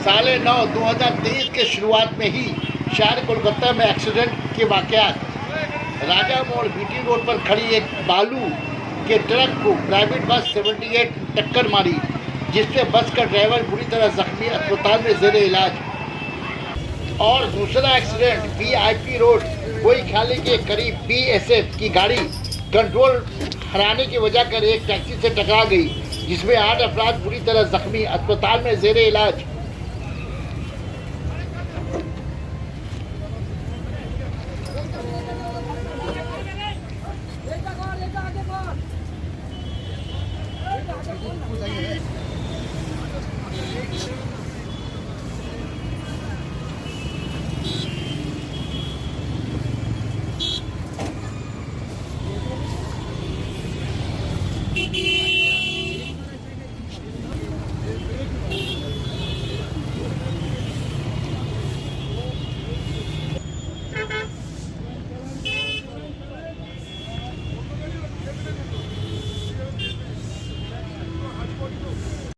साल 9 2023 के शुरुआत में ही शहर कोलकाता में एक्सीडेंट के वाक़यात। राजा मोड़ बीटी रोड पर खड़ी एक बालू के ट्रक को प्राइवेट बस 78 टक्कर मारी, जिससे बस का ड्राइवर बुरी तरह जख्मी, अस्पताल में जेर इलाज। और दूसरा एक्सीडेंट VIP रोड गोईखाली के करीब BSF की गाड़ी कंट्रोल हराने की वजह कर एक टैक्सी से टकरा गई, जिसमें 8 अफराद बुरी तरह जख्मी, अस्पताल में जेर इलाज।